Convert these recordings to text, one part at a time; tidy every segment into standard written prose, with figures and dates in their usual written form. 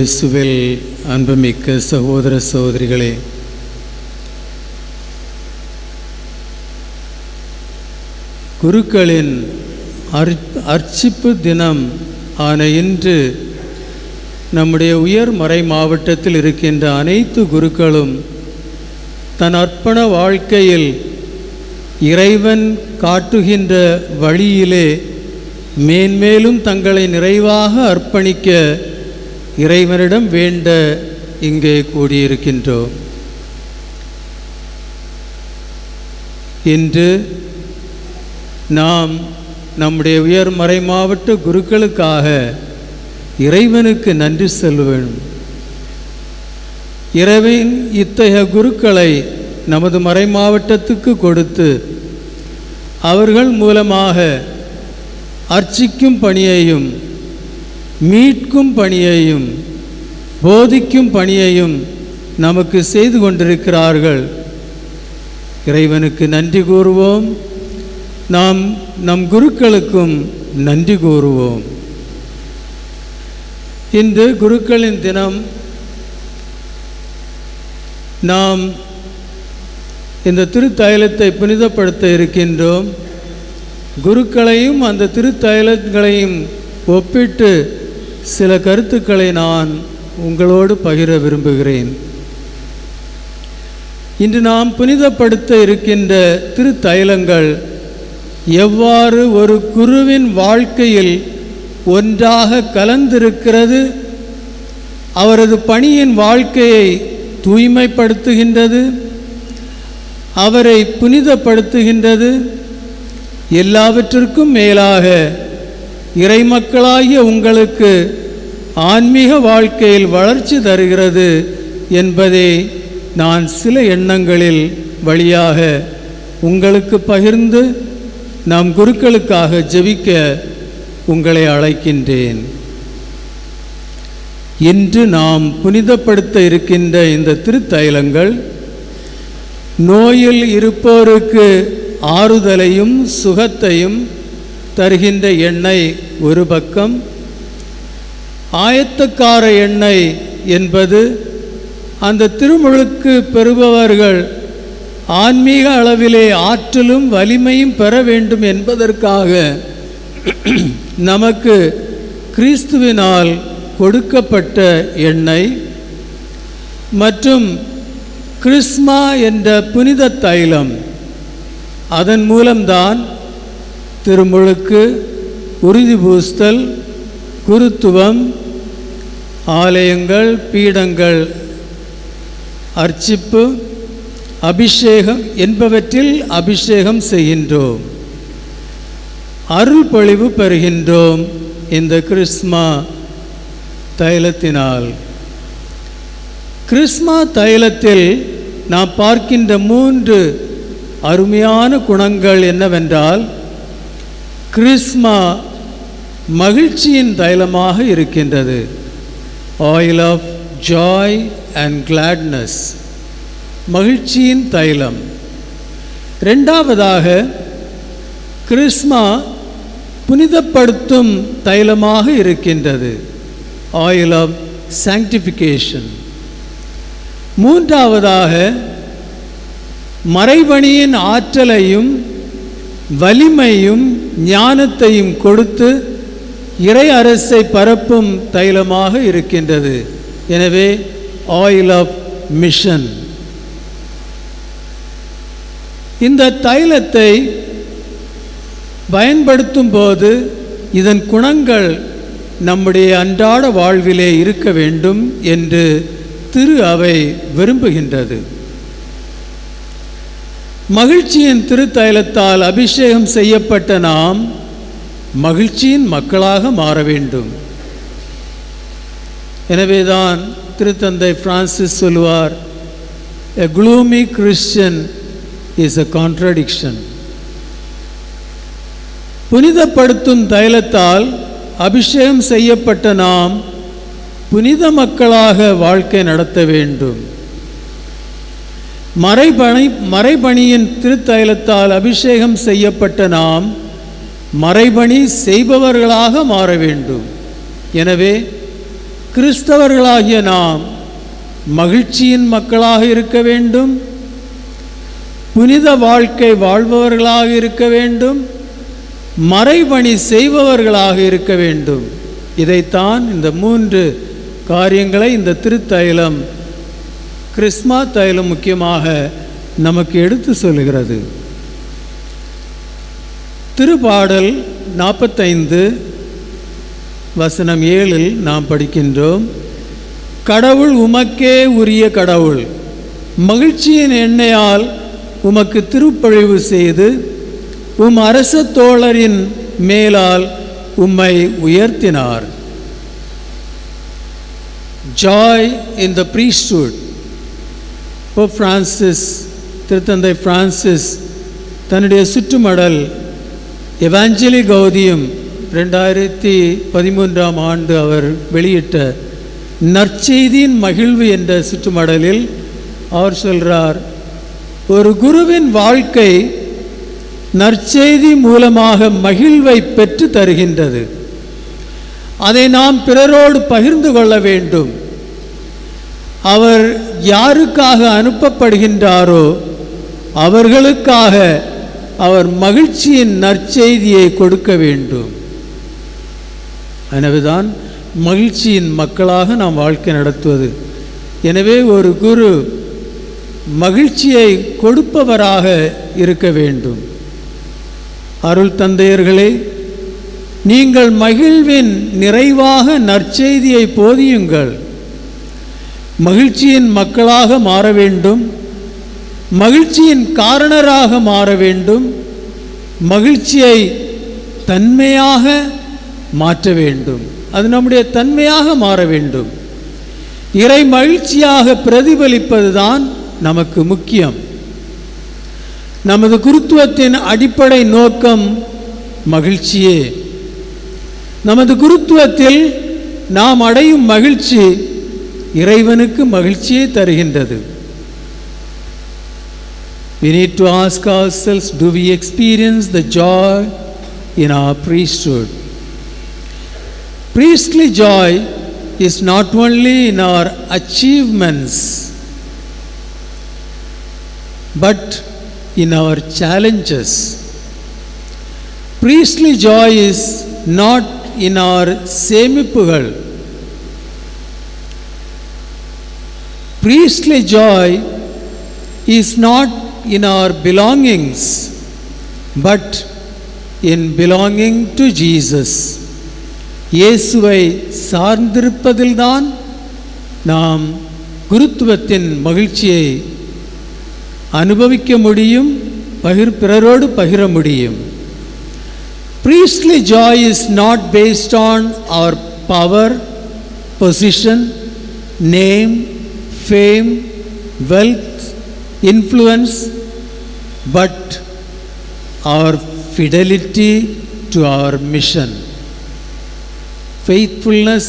இயேசுவில் அன்புமிக்க சகோதர சகோதரிகளே, குருக்களின் அர்ச்சிப்பு தினம் ஆன இன்று நம்முடைய உயர் மறை மாவட்டத்தில் இருக்கின்ற அனைத்து குருக்களும் தன் அர்ப்பண வாழ்க்கையில் இறைவன் காட்டுகின்ற வழியிலே மேன்மேலும் தங்களை நிறைவாக அர்ப்பணிக்க இறைவனிடம் வேண்ட இங்கே கூடியிருக்கின்றோம். இன்று நாம் நம்முடைய உயர் மறை மாவட்ட குருக்களுக்காக இறைவனுக்கு நன்றி சொல்வேன். இறைவன் இத்தகைய குருக்களை நமது மறை மாவட்டத்துக்கு கொடுத்து அவர்கள் மூலமாக அர்ச்சிக்கும் பணியையும் மீட்கும் பணியையும் போதிக்கும் பணியையும் நமக்கு செய்து கொண்டிருக்கிறார்கள். இறைவனுக்கு நன்றி கூறுவோம். நாம் நம் குருக்களுக்கும் நன்றி கூறுவோம். இன்று குருக்களின் தினம். நாம் இந்த திருத்தைலத்தை புனிதப்படுத்த இருக்கின்றோம். குருக்களையும் அந்த திருத்தைலங்களையும் ஒப்பிட்டு சில கருத்துக்களை நான் உங்களோடு பகிர விரும்புகிறேன். இன்று நாம் புனிதப்படுத்த இருக்கின்ற திருத்தைலங்கள் எவ்வாறு ஒரு குருவின் வாழ்க்கையில் ஒன்றாக கலந்திருக்கிறது, அவரது பணியின் வாழ்க்கையை தூய்மைப்படுத்துகின்றது, அவரை புனிதப்படுத்துகின்றது. எல்லாவற்றிற்கும் மேலாக இறைமக்களாகிய உங்களுக்கு ஆன்மீக வாழ்க்கையில் வளர்ச்சி தருகிறது என்பதை நான் சில எண்ணங்களில் வழியாக உங்களுக்கு பகிர்ந்து நாம் குருக்களுக்காக ஜெபிக்க உங்களை அழைக்கின்றேன். இன்று நாம் புனிதப்படுத்த இருக்கின்ற இந்த திருத்தைலங்கள் நோயில் இருப்போருக்கு ஆறுதலையும் சுகத்தையும் தருகின்ற எண்ணெய் ஒரு பக்கம், ஆயத்தக்கார எண்ணெய் என்பது அந்த திருமுழுக்கு பெறுபவர்கள் ஆன்மீக அளவிலே ஆற்றலும் வலிமையும் பெற வேண்டும் என்பதற்காக நமக்கு கிறிஸ்துவினால் கொடுக்கப்பட்ட எண்ணெய், மற்றும் கிறிஸ்மா என்ற புனித தைலம். அதன் மூலம்தான் திருமுழுக்கு, உறுதி பூசுதல், குருத்துவம், ஆலயங்கள், பீடங்கள், அர்ச்சிப்பு, அபிஷேகம் என்பவற்றில் அபிஷேகம் செய்கின்றோம், அருள் பொழிவு பெறுகின்றோம் இந்த கிறிஸ்மா தைலத்தினால். கிறிஸ்மா தைலத்தில் நாம் பார்க்கின்ற 3 அருமையான குணங்கள் என்னவென்றால், கிறிஸ்மா மகிழ்ச்சியின் தைலமாக இருக்கின்றது. Oil of joy and gladness, மகிழ்ச்சியின் தைலம். இரண்டாவதாக கிறிஸ்மா புனிதப்படுத்தும் தைலமாக இருக்கின்றது. Oil of sanctification. மூன்றாவதாக மறைபணியின் ஆற்றலையும் வலிமையும் ஞானத்தையும் கொடுத்து இறை அரசை பரப்பும் தைலமாக இருக்கின்றது. எனவே ஆயில் ஆஃப் மிஷன். இந்த தைலத்தை பயன்படுத்தும் போது இதன் குணங்கள் நம்முடைய அன்றாட வாழ்விலே இருக்க வேண்டும் என்று திரு அவை விரும்புகின்றது. மகிழ்ச்சியின் திருத்தைலத்தால் அபிஷேகம் செய்யப்பட்ட நாம் மகிழ்ச்சியின் மக்களாக மாற வேண்டும். எனவேதான் திருத்தந்தை பிரான்சிஸ் சொல்லுவார், a gloomy Christian is a contradiction. புனிதப்படுத்தும் தைலத்தால் அபிஷேகம் செய்யப்பட்ட நாம் புனித மக்களாக வாழ்க்கை நடத்த வேண்டும். மறைபணியின் திருத்தைலத்தால் அபிஷேகம் செய்யப்பட்ட நாம் மறைபணி செய்பவர்களாக மாற வேண்டும். எனவே கிறிஸ்தவர்களாகிய நாம் மகிழ்ச்சியின் மக்களாக இருக்க வேண்டும், புனித வாழ்க்கை வாழ்பவர்களாக இருக்க வேண்டும், மறைபணி செய்பவர்களாக இருக்க வேண்டும். இதைத்தான் இந்த 3 காரியங்களை இந்த திருத்தைலம், கிறிஸ்மா தைலம் முக்கியமாக நமக்கு எடுத்து சொல்லுகிறது. திருப்பாடல் 45 வசனம் 7 நாம் படிக்கின்றோம். கடவுள் உமக்கே உரிய கடவுள், மகிழ்ச்சியின் எண்ணெயால் உமக்கு திருப்பழிவு செய்து அரச தோழரின் மேலால் உம்மை உயர்த்தினார். Joy in the priesthood. Pope Francis, திருத்தந்தை பிரான்சிஸ் தன்னுடைய சுற்றுமடல் எவாஞ்சலி கௌதியம் 2013ஆம் ஆண்டு அவர் வெளியிட்ட நற்செய்தியின் மகிழ்வு என்ற சுற்றுமடலில் அவர் சொல்கிறார், ஒரு குருவின் வாழ்க்கை நற்செய்தி மூலமாக மகிழ்வை பெற்று தருகின்றது. அதை நாம் பிறரோடு பகிர்ந்து கொள்ள வேண்டும். அவர் யாருக்காக அனுப்பப்படுகின்றாரோ அவர்களுக்காக அவர் மகிழ்ச்சியின் நற்செய்தியை கொடுக்க வேண்டும். எனவேதான் மகிழ்ச்சியின் மக்களாக நாம் வாழ்க்கை நடத்துவது. எனவே ஒரு குரு மகிழ்ச்சியை கொடுப்பவராக இருக்க வேண்டும். அருள் தந்தையர்களே, நீங்கள் மகிழ்வின் நிறைவாக நற்செய்தியை போதியுங்கள். மகிழ்ச்சியின் மக்களாக மாற வேண்டும், மகிழ்ச்சியின் காரணராக மாற வேண்டும், மகிழ்ச்சியை தன்மையாக மாற்ற வேண்டும். அது நம்முடைய தன்மையாக மாற வேண்டும். இறை மகிழ்ச்சியாக பிரதிபலிப்பதுதான் நமக்கு முக்கியம். நமது குருத்துவத்தின் அடிப்படை நோக்கம் மகிழ்ச்சியே. நமது குருத்துவத்தில் நாம் அடையும் மகிழ்ச்சி இறைவனுக்கு மகிழ்ச்சியை தருகின்றது. We need to ask ourselves, do we experience the joy in our priesthood? Priestly joy is not only in our achievements, but in our challenges. Priestly joy is not in our சேமிப்புகள். Priestly joy is not in our belongings, but in belonging to Jesus. இயேசுவை சார்ந்திருப்பதில்தான் நாம் குருத்துவத்தின் மகிழ்ச்சியை அனுபவிக்க முடியும், பிறரோடு பகிர முடியும். Priestly joy is not based on our power, position, name, fame, wealth, influence, but our fidelity to our mission. Faithfulness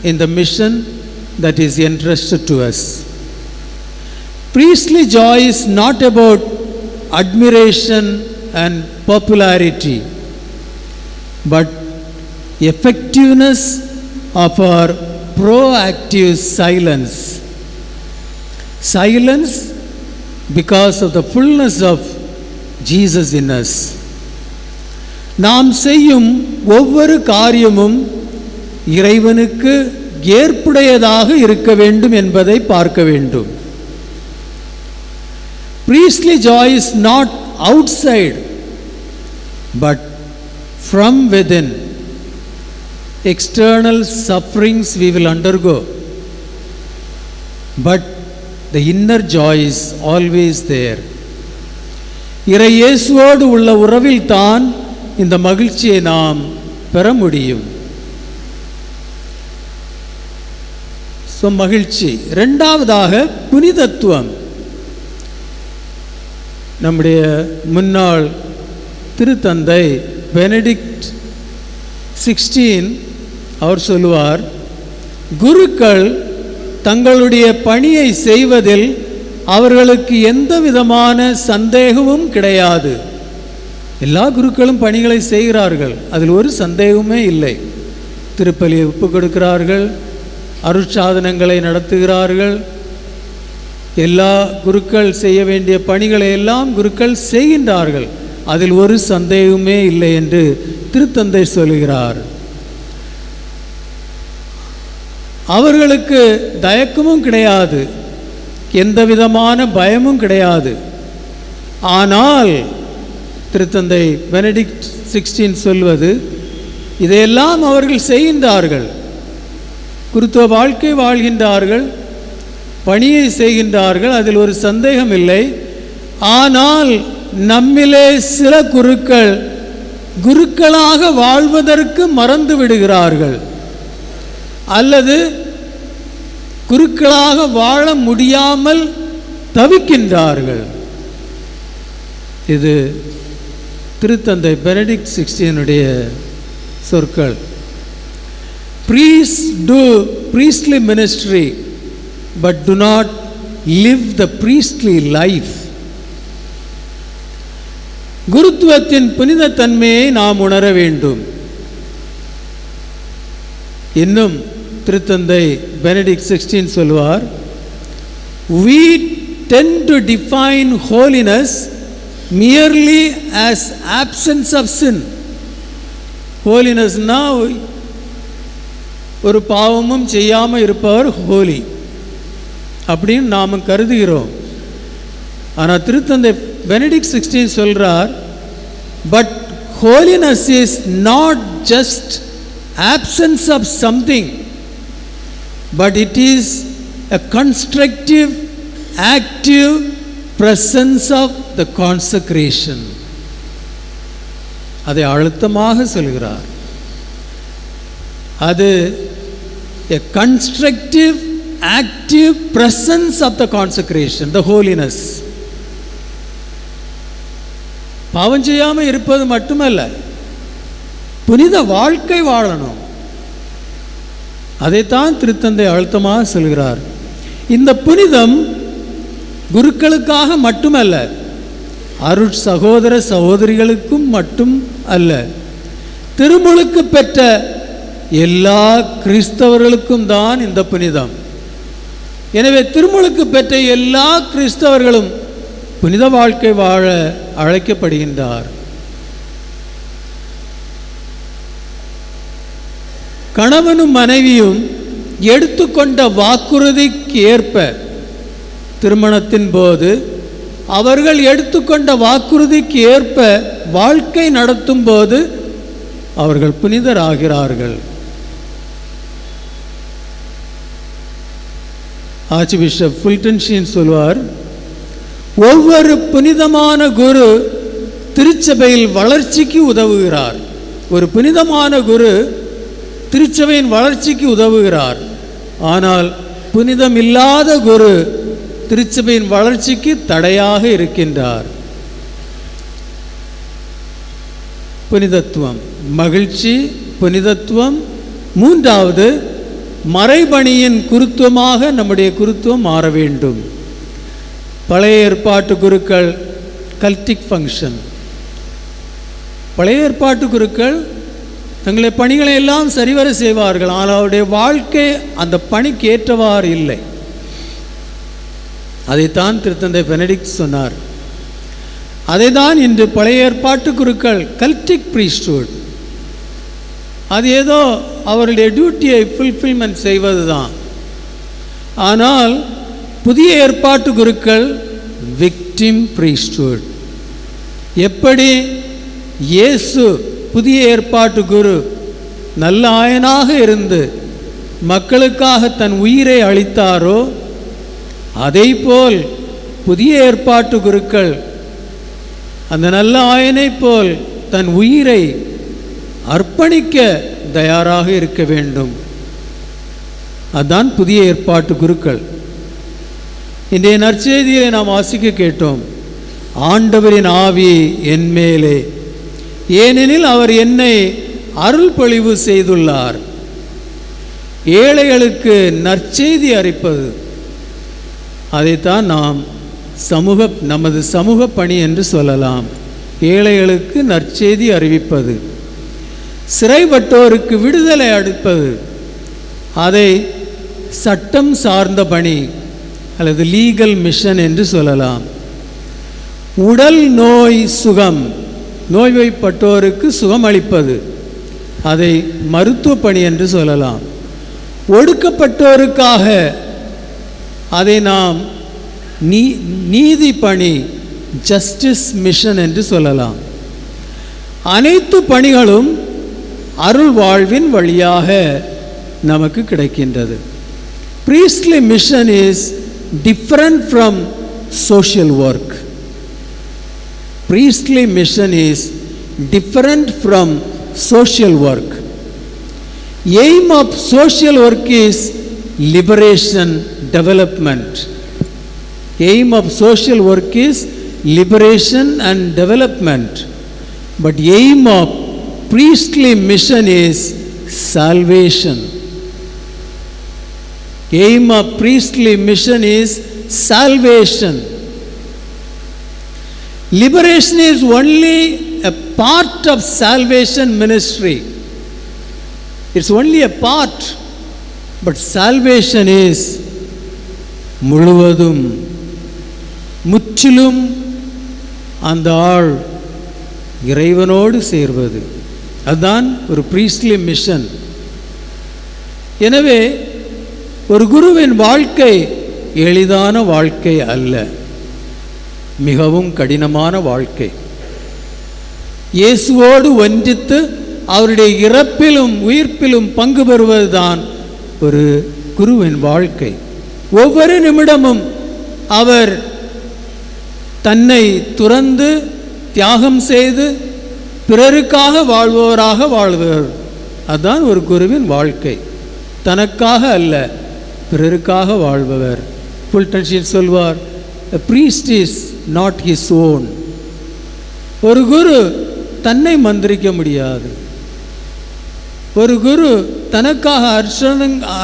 in the mission that is entrusted to us. Priestly joy is not about admiration and popularity, but effectiveness of our proactive silence. Silence because of the fullness of Jesus in us. நாம் செய்யும் ஒவ்வொரு காரியமும் இறைவனுக்கு ஏற்புடையதாக இருக்க வேண்டும் என்பதை பார்க்க வேண்டும். Priestly joy is not outside, but from within. External sufferings we will undergo, but the inner joy is always there. இறை இயேசுவோடு உள்ள உறவில் தான் இந்த மகிழ்ச்சியை நாம் பெற முடியும். மகிழ்ச்சி. இரண்டாவதாக புனிதத்துவம். நம்முடைய முன்னாள் திருத்தந்தை பெனடிக்ட் 16 அவர் சொல்லுவார், குருக்கள் தங்களுடைய பணியை செய்வதில் அவர்களுக்கு எந்த விதமான சந்தேகமும் கிடையாது. எல்லா குருக்களும் பணிகளை செய்கிறார்கள், அதில் ஒரு சந்தேகமே இல்லை. திருப்பலியை ஒப்புக் கொடுக்கிறார்கள், அருட்சாதனங்களை நடத்துகிறார்கள். எல்லா குருக்கள் செய்ய வேண்டிய பணிகளை எல்லாம் குருக்கள் செய்கின்றார்கள். அதில் ஒரு சந்தேகமே இல்லை என்று திருத்தந்தை சொல்கிறார். அவர்களுக்கு தயக்கமும் கிடையாது, எந்த விதமான பயமும் கிடையாது. ஆனால் திருத்தந்தை பெனடிக்ட் 16 சொல்வது, இதையெல்லாம் அவர்கள் செய்கின்றார்கள், குருத்துவ வாழ்க்கை வாழ்கின்றார்கள், பணியை செய்கின்றார்கள், அதில் ஒரு சந்தேகம் இல்லை. ஆனால் நம்மிலே சில குருக்கள் குருக்களாக வாழ்வதற்கு மறந்து விடுகிறார்கள், அல்லது குருக்களாக வாழ முடியாமல் தவிக்கின்றார்கள். இது திருத்தந்தை பெனடிக்ட் 16 சொற்கள். Priests do priestly ministry but do not live the priestly life. குருத்துவத்தின் புனித தன்மையை நாம் உணர வேண்டும். இன்னும் திருத்தந்தை பெனடிக்ட் 16 சொல்வார், we tend to define holiness merely as absence of sin. holinessனா ஒரு பாவமும் செய்யாமல் இருப்பவர் ஹோலி அப்படின்னு நாம் கருதுகிறோம். ஆனால் திருத்தந்தை பெனடிக்ட் 16 சொல்றார், but holiness is not just absence of something, but it is a constructive, active presence of the consecration. அதை அழுத்தமாக சொல்கிறார். அது a constructive, active presence of the consecration, the holiness. பாவம் செய்யாமல் இருப்பது மட்டுமல்ல, புனித வாழ்க்கை வாழணும். அதைத்தான் திருத்தந்தை அழுத்தமாக சொல்கிறார். இந்த புனிதம் குருக்களுக்காக மட்டுமல்ல, அருட் சகோதர சகோதரிகளுக்கும் மட்டும் அல்ல, திருமுழுக்கு பெற்ற எல்லா கிறிஸ்தவர்களுக்கும் தான் இந்த புனிதம். எனவே திருமுழுக்கு பெற்ற எல்லா கிறிஸ்தவர்களும் புனித வாழ்க்கை வாழ அழைக்கப்படுகின்றார். கணவனும் மனைவியும் எடுத்துக்கொண்ட வாக்குறுதிக்கு ஏற்ப திருமணத்தின் போது அவர்கள் எடுத்துக்கொண்ட வாக்குறுதிக்கு ஏற்ப வாழ்க்கை நடத்தும் போது அவர்கள் புனிதராகிறார்கள். ஆர்ச் பிஷப் ஃபுல்டன் ஷீன் சொல்வார், ஒவ்வொரு புனிதமான குரு திருச்சபையில் வளர்ச்சிக்கு உதவுகிறார். ஒரு புனிதமான குரு திருச்சபையின் வளர்ச்சிக்கு உதவுகிறார். ஆனால் புனிதம் இல்லாத குரு திருச்சபையின் வளர்ச்சிக்கு தடையாக இருக்கின்றார். புனிதத்துவம், மகிழ்ச்சி, புனிதத்துவம். மூன்றாவது, மறைபணியின் குருத்துவமாக நம்முடைய குருத்துவம் மாற வேண்டும். பழைய ஏற்பாட்டு குருக்கள் கல்டிக் ஃபங்க்ஷன். பழைய ஏற்பாட்டு குருக்கள் தங்களுடைய பணிகளை எல்லாம் சரிவர செய்வார்கள், ஆனால் அவருடைய வாழ்க்கை அந்த பணிக்கு ஏற்றவாறு இல்லை. அதைத்தான் திருத்தந்தை பெனடிக்ட் சொன்னார். அதை தான் இன்று பழைய ஏற்பாட்டு குருக்கள் கல்டிக் பிரீஸ்ட்ஹுட், அது ஏதோ அவருடைய டியூட்டியை ஃபுல்ஃபில்மெண்ட் செய்வது தான். ஆனால் புதிய ஏற்பாட்டு குருக்கள் விக்டிம் பிரீஸ்ட்ஹுட். எப்படி இயேசு புதிய ஏற்பாட்டு குரு நல்ல ஆயனாக இருந்து மக்களுக்காக தன் உயிரை அளித்தாரோ, அதைப்போல் புதிய ஏற்பாட்டு குருக்கள் அந்த நல்ல ஆயனை போல் தன் உயிரை அர்ப்பணிக்க தயாராக இருக்க வேண்டும். அதுதான் புதிய ஏற்பாட்டு குருக்கள். இன்றைய நற்செய்தியை நாம் வாசிக்க கேட்டோம். ஆண்டவரின் ஆவி என் மேலே, ஏனெனில் அவர் என்னை அருள் பொழிவு செய்துள்ளார். ஏழைகளுக்கு நற்செய்தி அறிப்பது, அதைத்தான் நாம் நமது சமூக பணி என்று சொல்லலாம். ஏழைகளுக்கு நற்செய்தி அறிவிப்பது, சிறைப்பட்டோருக்கு விடுதலை அளிப்பது, அதை சட்டம் சார்ந்த பணி அல்லது லீகல் மிஷன் என்று சொல்லலாம். உடல் நோய் சுகம், நோய்வாய்ப்பட்டோருக்கு சுகம் அளிப்பது, அதை மருத்துவ பணி என்று சொல்லலாம். ஒடுக்கப்பட்டோருக்காக அதை நாம் நீதி பணி, ஜஸ்டிஸ் மிஷன் என்று சொல்லலாம். அனைத்து பணிகளும் அருள் வாழ்வின் வழியாக நமக்கு கிடைக்கின்றது. priestly mission is different from social work. priestly mission is different from social work. Aim of social work is liberation, development. Aim of social work is liberation and development. But aim of priestly mission is salvation. Aim of priestly mission is salvation. Liberation is only a part of salvation ministry. It's only a part. But salvation is முழுவதும், முற்றிலும் அந்த ஆள் இறைவனோடு சேர்வது. அதுதான் ஒரு priestly mission. எனவே ஒரு குருவின் வாழ்க்கை எளிதான வாழ்க்கை அல்ல, மிகவும் கடினமான வாழ்க்கை. இயேசுவோடு ஒன்றித்து அவருடைய இறப்பிலும் உயிர்ப்பிலும் பங்கு பெறுவதுதான் ஒரு குருவின் வாழ்க்கை. ஒவ்வொரு நிமிடமும் அவர் தன்னை துறந்து தியாகம் செய்து பிறருக்காக வாழ்பவராக வாழ்பவர். அதுதான் ஒரு குருவின் வாழ்க்கை. தனக்காக அல்ல, பிறருக்காக வாழ்பவர். புல்டன் சொல்வார், a priest is not his own. ஒரு குரு தன்னை மந்திரிக்க முடியாது. ஒரு குரு தனக்காக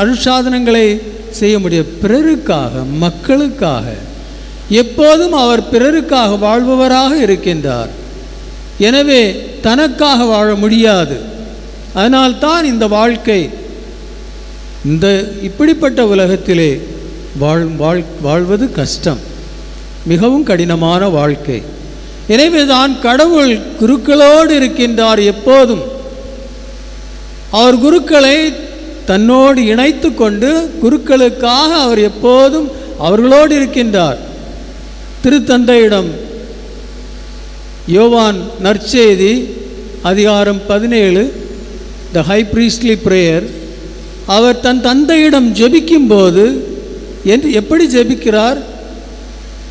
அருட்சாதனங்களை செய்ய முடியாது. பிறருக்காக, மக்களுக்காக எப்போதும் அவர் பிறருக்காக வாழ்பவராக இருக்கின்றார். எனவே தனக்காக வாழ முடியாது. அதனால்தான் இந்த வாழ்க்கை, இந்த இப்படிப்பட்ட உலகத்திலே வாழ்வது கஷ்டம், மிகவும் கடினமான வாழ்க்கை. எனவே தான் கடவுள் குருக்களோடு இருக்கின்றார். எப்போதும் அவர் குருக்களை தன்னோடு இணைத்து கொண்டு குருக்களுக்காக அவர் எப்போதும் அவர்களோடு இருக்கின்றார். திருத்தந்தையிடம் யோவான் நற்செய்தி அதிகாரம் 17, த ஹை பிரீஸ்ட்லி பிரேயர், அவர் தன் தந்தையிடம் ஜெபிக்கும்போது எப்படி ஜெபிக்கிறார்?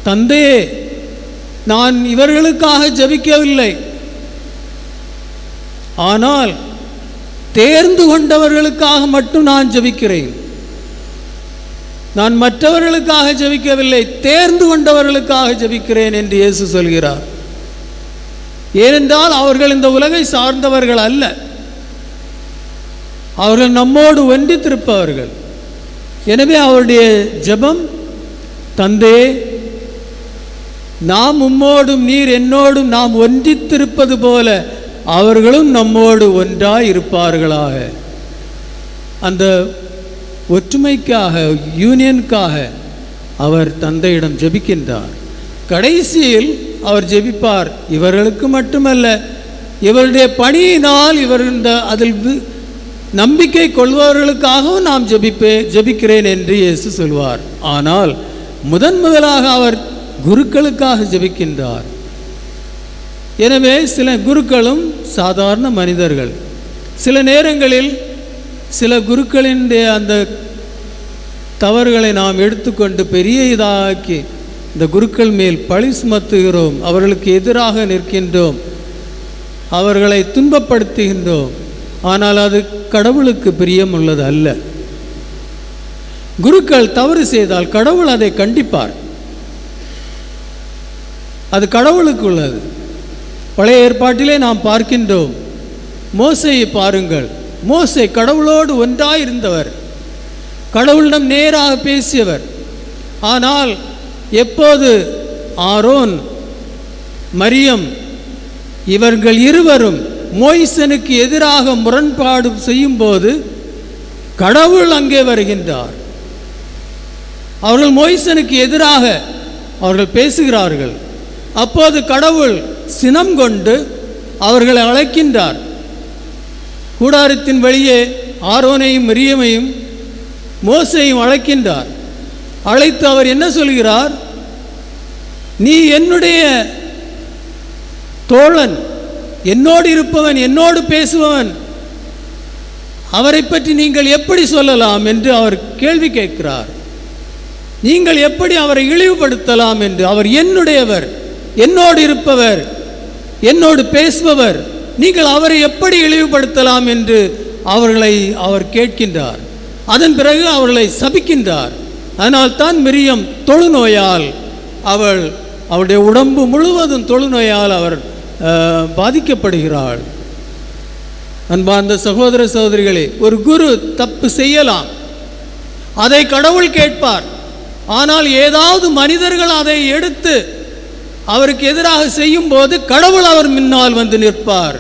தந்தையே, நான் இவர்களுக்காக ஜெபிக்கவில்லை, ஆனால் தேர்ந்து கொண்டவர்களுக்காக மட்டும் நான் ஜெபிக்கிறேன். நான் மற்றவர்களுக்காக ஜெபிக்கவில்லை, தேர்ந்து கொண்டவர்களுக்காக ஜெபிக்கிறேன் என்று இயேசு சொல்கிறார். ஏனென்றால் அவர்கள் இந்த உலகை சார்ந்தவர்கள் அல்ல, அவர்கள் நம்மோடு ஒன்றித்திருப்பவர்கள். எனவே அவருடைய ஜெபம், தந்தையே, நாம் உம்மோடும் நீர் என்னோடும் நாம் ஒன்றித்திருப்பது போல அவர்களும் நம்மோடு ஒன்றாய் இருப்பார்களாக. அந்த ஒற்றுமைக்காக, யூனியனுக்காக அவர் தந்தையிடம் ஜெபிக்கின்றார். கடைசியில் அவர் ஜெபிப்பார், இவர்களுக்கு மட்டுமல்ல, இவருடைய பணியினால் இவர் அதில் நம்பிக்கை கொள்பவர்களுக்காகவும் நாம் ஜெபிக்கிறேன் என்று இயேசு சொல்வார். ஆனால் முதலாக அவர் குருக்களுக்காக ஜெபிக்கின்றார். எனவே சில குருக்களும் சாதாரண மனிதர்கள். சில நேரங்களில் சில குருக்களினுடைய அந்த தவறுகளை நாம் எடுத்துக்கொண்டு பெரிய இதாக்கி இந்த குருக்கள் மேல் பழி சுமத்துகிறோம், அவர்களுக்கு எதிராக நிற்கின்றோம், அவர்களை துன்பப்படுத்துகின்றோம். ஆனால் அது கடவுளுக்கு பிரியம் உள்ளது அல்ல. குருக்கள் தவறு செய்தால் கடவுள் அதை கண்டிப்பார், அது கடவுளுக்கு உள்ளது. பழைய ஏற்பாட்டிலே நாம் பார்க்கின்றோம், மோசேயை பாருங்கள். மோசே கடவுளோடு ஒன்றாயிருந்தவர், கடவுளிடம் நேராக பேசியவர். ஆனால் எப்போது ஆரோன், மரியம் இவர்கள் இருவரும் மோய்சனுக்கு எதிராக முரண்பாடு செய்யும்போது கடவுள் அங்கே வருகின்றார். அவர்கள் மோய்சனுக்கு எதிராக அவர்கள் பேசுகிறார்கள். அப்போது கடவுள் சினம் கொண்டு அவர்களை அழைக்கின்றார். கூடாரத்தின் வெளியே ஆரோனையும் மிரியமையும் மோசையும் அழைக்கின்றார். அழைத்து அவர் என்ன சொல்கிறார்? நீ என்னுடைய தோழன், என்னோடு இருப்பவன், என்னோடு பேசுபவன், அவரை பற்றி நீங்கள் எப்படி சொல்லலாம் என்று அவர் கேள்வி கேட்கிறார். நீங்கள் எப்படி அவரை இழிவுபடுத்தலாம் என்று. அவர் என்னுடையவர், என்னோடு இருப்பவர், என்னோடு பேசுபவர், நீங்கள் அவரை எப்படி இழிவுபடுத்தலாம் என்று அவர்களை அவர் கேட்கின்றார். அதன் பிறகு அவர்களை சபிக்கின்றார். அதனால் தான் மிரியம் தொழுநோயால் அவளுடைய உடம்பு முழுவதும் தொழுநோயால் அவர் பாதிக்கப்படுகிறாள். அன்பார்ந்த சகோதர சகோதரிகளே, ஒரு குரு தப்பு செய்யலாம், அதை கடவுள் கேட்பார். ஆனால் ஏதாவது மனிதர்கள் அதை எடுத்து அவருக்கு எதிராக செய்யும் போது கடவுள் அவர் முன்னால் வந்து நிற்பார்.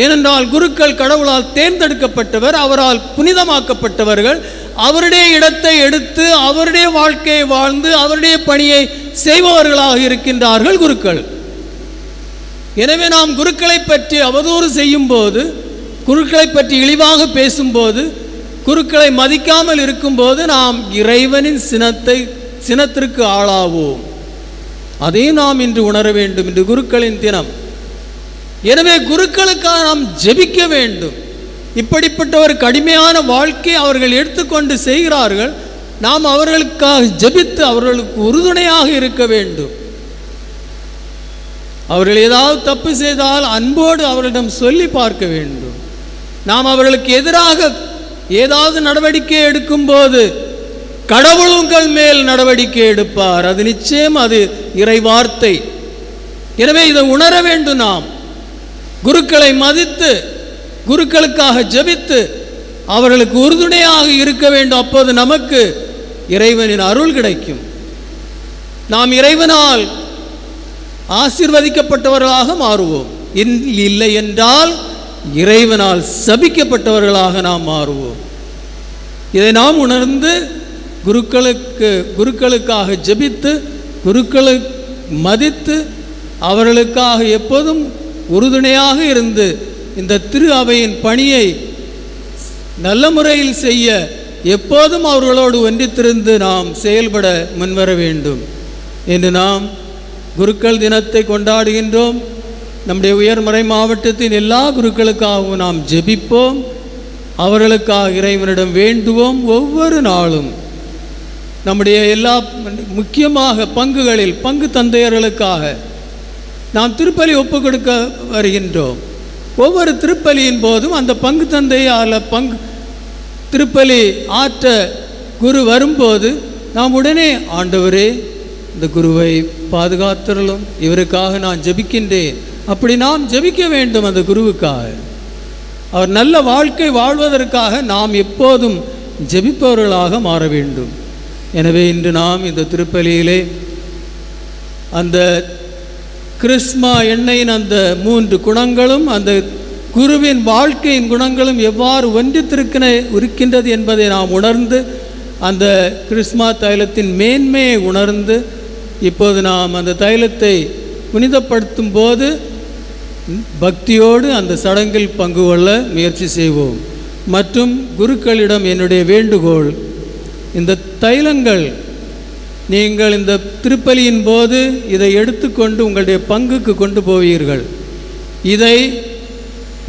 ஏனென்றால் குருக்கள் கடவுளால் தேர்ந்தெடுக்கப்பட்டவர், அவரால் புனிதமாக்கப்பட்டவர்கள். அவருடைய இடத்தை எடுத்து அவருடைய வாழ்க்கையை வாழ்ந்து அவருடைய பணியை செய்பவர்களாக இருக்கின்றார்கள் குருக்கள். எனவே நாம் குருக்களை பற்றி அவதூறு செய்யும் போது, குருக்களை பற்றி இழிவாக பேசும்போது, குருக்களை மதிக்காமல் இருக்கும்போது நாம் இறைவனின் சினத்திற்கு ஆளாவோம். அதையும் நாம் இன்று உணர வேண்டும். இன்று குருக்களின் தினம். எனவே குருக்களுக்காக நாம் ஜெபிக்க வேண்டும். இப்படிப்பட்ட ஒரு கடுமையான வாழ்க்கை அவர்கள் எடுத்துக்கொண்டு செய்கிறார்கள். நாம் அவர்களுக்காக ஜெபித்து அவர்களுக்கு உறுதுணையாக இருக்க வேண்டும். அவர்கள் ஏதாவது தப்பு செய்தால் அன்போடு அவர்களிடம் சொல்லி பார்க்க வேண்டும். நாம் அவர்களுக்கு எதிராக ஏதாவது நடவடிக்கை எடுக்கும்போது கடவுள் உங்கள் மேல் நடவடிக்கை எடுப்பார். அது நிச்சயம், அது இறை வார்த்தை. எனவே இதை உணர வேண்டும். நாம் குருக்களை மதித்து குருக்களுக்காக ஜெபித்து அவர்களுக்கு உறுதுணையாக இருக்க வேண்டும். அப்போது நமக்கு இறைவனின் அருள் கிடைக்கும். நாம் இறைவனால் ஆசீர்வதிக்கப்பட்டவர்களாக மாறுவோம். இல்லை என்றால் இறைவனால் சபிக்கப்பட்டவர்களாக நாம் மாறுவோம். இதை நாம் உணர்ந்து குருக்களுக்காக ஜெபித்து குருக்களை மதித்து அவர்களுக்காக எப்போதும் உறுதுணையாக இருந்து இந்த திரு அவையின் பணியை நல்ல முறையில் செய்ய எப்போதும் அவர்களோடு ஒன்றித்திருந்து நாம் செயல்பட முன்வர வேண்டும் என்று நாம் குருக்கள் தினத்தை கொண்டாடுகின்றோம். நம்முடைய உயர்மறை மாவட்டத்தின் எல்லா குருக்களுக்காகவும் நாம் ஜெபிப்போம். அவர்களுக்காக இறைவனிடம் வேண்டுவோம். ஒவ்வொரு நாளும் நம்முடைய எல்லா முக்கியமாக பங்குகளில் பங்கு தந்தையர்களுக்காக நாம் திருப்பலி ஒப்பு கொடுக்க வருகின்றோம். ஒவ்வொரு திருப்பலியின் போதும் அந்த பங்கு தந்தையால் திருப்பலி ஆற்ற குரு வரும்போது நாம் உடனே, ஆண்டவரே இந்த குருவை பாதுகாத்தரலும், இவருக்காக நான் ஜெபிக்கின்றேன், அப்படி நாம் ஜெபிக்க வேண்டும். அந்த குருவுக்காக, அவர் நல்ல வாழ்க்கை வாழ்வதற்காக நாம் எப்போதும் ஜெபிப்பவர்களாக மாற வேண்டும். எனவே இன்று நாம் இந்த திருப்பலியிலே அந்த கிறிஸ்மா எண்ணெயின் அந்த 3 குணங்களும் அந்த குருவின் வாழ்க்கையின் குணங்களும் எவ்வாறு ஒன்றித்திருக்கின்றது என்பதை நாம் உணர்ந்து அந்த கிறிஸ்மா தைலத்தின் மேன்மையை உணர்ந்து இப்போது நாம் அந்த தைலத்தை புனிதப்படுத்தும் போது பக்தியோடு அந்த சடங்கில் பங்கு கொள்ள முயற்சி செய்வோம். மற்றும் குருக்களிடம் என்னுடைய வேண்டுகோள், இந்த தைலங்கள் நீங்கள் இந்த திருப்பலியின் போது இதை எடுத்துக்கொண்டு உங்களுடைய பங்குக்கு கொண்டு போவீர்கள். இதை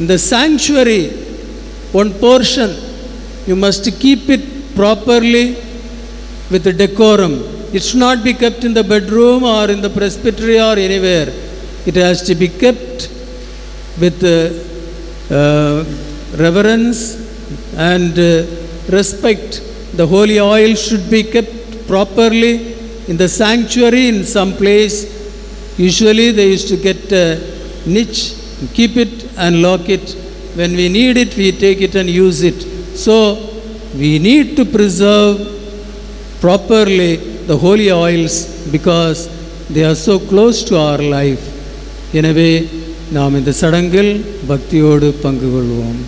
இந்த sanctuary one portion you must keep it properly with decorum. It should not be kept in the bedroom or in the presbytery or anywhere. It has to be kept with reverence and respect. The holy oil should be kept properly in the sanctuary in some place. Usually they used to get a niche, keep it and lock it. When we need it, we take it and use it. So we need to preserve properly the holy oils because they are so close to our life. எனவே நாம் இந்த சடங்கில் பக்தியோடு பங்கு கொள்வோம்.